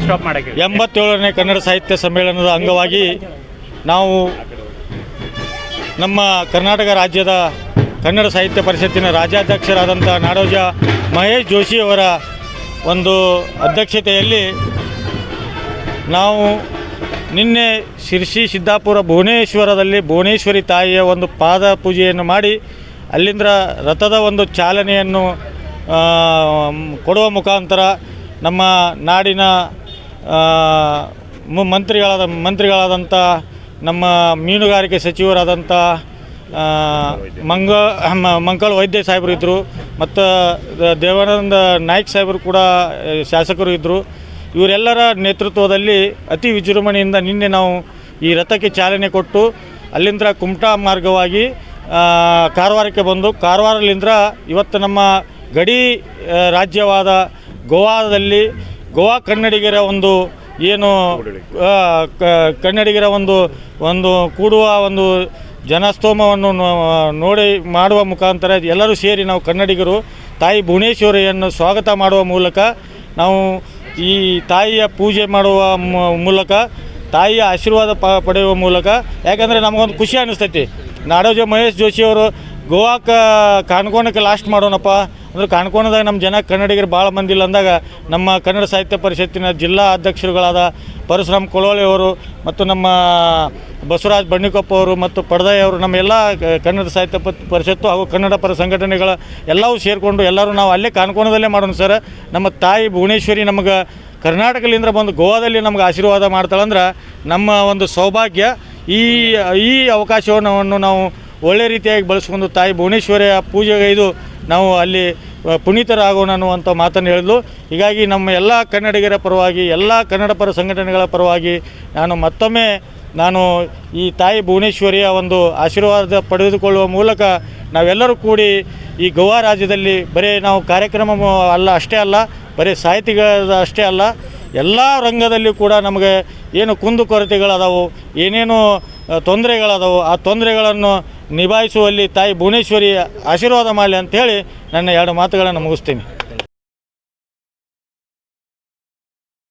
87ನೇ ಕನ್ನಡ ಸಾಹಿತ್ಯ ಸಮ್ಮೇಳನದ ಅಂಗವಾಗಿ ನಾವು ನಮ್ಮ ಕರ್ನಾಟಕ ರಾಜ್ಯದ ಕನ್ನಡ ಸಾಹಿತ್ಯ ಪರಿಷತ್ತಿನ ರಾಜ್ಯಾಧ್ಯಕ್ಷರಾದಂಥ ನಾಡೋಜ ಮಹೇಶ್ ಜೋಶಿಯವರ ಒಂದು ಅಧ್ಯಕ್ಷತೆಯಲ್ಲಿ ನಾವು ನಿನ್ನೆ ಶಿರ್ಸಿ ಸಿದ್ದಾಪುರ ಭುವನೇಶ್ವರದಲ್ಲಿ ಭುವನೇಶ್ವರಿ ತಾಯಿಯ ಒಂದು ಪಾದ ಪೂಜೆಯನ್ನು ಮಾಡಿ ಅಲ್ಲಿಂದ ರಥದ ಒಂದು ಚಾಲನೆಯನ್ನು ಕೊಡುವ ಮುಖಾಂತರ ನಮ್ಮ ನಾಡಿನ ಮಂತ್ರಿಗಳಾದಂಥ ನಮ್ಮ ಮೀನುಗಾರಿಕೆ ಸಚಿವರಾದಂಥ ಮಂಕಳ ವೈದ್ಯ ಸಾಹೇಬರು ಇದ್ದರು ಮತ್ತು ದೇವಾನಂದ ನಾಯ್ಕ ಸಾಹೇಬರು ಕೂಡ ಶಾಸಕರು ಇದ್ದರು. ಇವರೆಲ್ಲರ ನೇತೃತ್ವದಲ್ಲಿ ಅತಿ ವಿಜೃಂಭಣೆಯಿಂದ ನಿನ್ನೆ ನಾವು ಈ ರಥಕ್ಕೆ ಚಾಲನೆ ಕೊಟ್ಟು ಅಲ್ಲಿಂದ ಕುಮಟಾ ಮಾರ್ಗವಾಗಿ ಕಾರವಾರಕ್ಕೆ ಬಂದು ಕಾರವಾರಲಿಂದ ಇವತ್ತು ನಮ್ಮ ಗಡಿ ರಾಜ್ಯವಾದ ಗೋವಾದಲ್ಲಿ ಗೋವಾ ಕನ್ನಡಿಗರ ಒಂದು ಏನು ಕನ್ನಡಿಗರ ಒಂದು ಕೂಡುವ ಒಂದು ಜನಸ್ತೋಮವನ್ನು ನೋಡಿ ಮಾಡುವ ಮುಖಾಂತರ ಎಲ್ಲರೂ ಸೇರಿ ನಾವು ಕನ್ನಡಿಗರು ತಾಯಿ ಭುವನೇಶ್ವರಿಯನ್ನು ಸ್ವಾಗತ ಮಾಡುವ ಮೂಲಕ ನಾವು ಈ ತಾಯಿಯ ಪೂಜೆ ಮಾಡುವ ಮೂಲಕ ತಾಯಿಯ ಆಶೀರ್ವಾದ ಪಡೆಯುವ ಮೂಲಕ, ಯಾಕಂದರೆ ನಮಗೊಂದು ಖುಷಿ ಅನ್ನಿಸ್ತೈತಿ. ನಾಡೋಜ ಮಹೇಶ್ ಜೋಶಿಯವರು ಗೋವಾಕ್ಕೆ ಕಾಣ್ಕೋಣಕ್ಕೆ ಲಾಸ್ಟ್ ಮಾಡೋಣಪ್ಪ ಅಂದ್ರೆ ಕಾಣ್ಕೋಣದಾಗ ನಮ್ಮ ಜನ ಕನ್ನಡಿಗರು ಭಾಳ ಮಂದಿ ಇಲ್ಲ ಅಂದಾಗ ನಮ್ಮ ಕನ್ನಡ ಸಾಹಿತ್ಯ ಪರಿಷತ್ತಿನ ಜಿಲ್ಲಾ ಅಧ್ಯಕ್ಷರುಗಳಾದ ಪರಶುರಾಮ್ ಕೊಳೋಳಿಯವರು ಮತ್ತು ನಮ್ಮ ಬಸವರಾಜ್ ಬಣ್ಣಿಕೊಪ್ಪ ಅವರು ಮತ್ತು ಪಡ್ದಾಯವರು ನಮ್ಮ ಎಲ್ಲ ಕನ್ನಡ ಸಾಹಿತ್ಯ ಪರಿಷತ್ತು ಹಾಗೂ ಕನ್ನಡ ಪರ ಸಂಘಟನೆಗಳ ಎಲ್ಲವೂ ಸೇರಿಕೊಂಡು ಎಲ್ಲರೂ ನಾವು ಅಲ್ಲೇ ಕಾಣ್ಕೋಣದಲ್ಲೇ ಮಾಡೋಣ ಸರ್. ನಮ್ಮ ತಾಯಿ ಭುವನೇಶ್ವರಿ ನಮಗೆ ಕರ್ನಾಟಕದಿಂದ ಬಂದು ಗೋವಾದಲ್ಲಿ ನಮ್ಗೆ ಆಶೀರ್ವಾದ ಮಾಡ್ತಾಳಂದ್ರೆ ನಮ್ಮ ಒಂದು ಸೌಭಾಗ್ಯ. ಈ ಅವಕಾಶವನ್ನು ನಾವು ಒಳ್ಳೆ ರೀತಿಯಾಗಿ ಬಳಸ್ಕೊಂಡು ತಾಯಿ ಭುವನೇಶ್ವರಿಯ ಪೂಜೆಗೈದು ನಾವು ಅಲ್ಲಿ ಪುನೀತರಾಗೋಣ ಅನ್ನುವಂಥ ಮಾತನ್ನು ಹೇಳಿದ್ಲು. ಹೀಗಾಗಿ ನಮ್ಮ ಎಲ್ಲ ಕನ್ನಡಿಗರ ಪರವಾಗಿ, ಎಲ್ಲ ಕನ್ನಡ ಪರ ಸಂಘಟನೆಗಳ ಪರವಾಗಿ ಮತ್ತೊಮ್ಮೆ ನಾನು ಈ ತಾಯಿ ಭುವನೇಶ್ವರಿಯ ಒಂದು ಆಶೀರ್ವಾದ ಪಡೆದುಕೊಳ್ಳುವ ಮೂಲಕ ನಾವೆಲ್ಲರೂ ಕೂಡಿ ಈ ಗೋವಾ ರಾಜ್ಯದಲ್ಲಿ ಬರೀ ನಾವು ಕಾರ್ಯಕ್ರಮ ಅಷ್ಟೇ ಅಲ್ಲ, ಬರೀ ಸಾಹಿತಿಗಳ ಅಷ್ಟೇ ಅಲ್ಲ, ಎಲ್ಲ ರಂಗದಲ್ಲಿ ಕೂಡ ನಮಗೆ ಏನು ಕುಂದುಕೊರತೆಗಳದಾವು, ಏನೇನು ತೊಂದರೆಗಳದಾವು, ಆ ತೊಂದರೆಗಳನ್ನು ನಿಭಾಯಿಸುವಲ್ಲಿ ತಾಯಿ ಭುವನೇಶ್ವರಿ ಆಶೀರ್ವಾದ ಮಾಡಲಿ ಅಂಥೇಳಿ ನನ್ನ 2 ಮಾತುಗಳನ್ನು ಮುಗಿಸ್ತೀನಿ.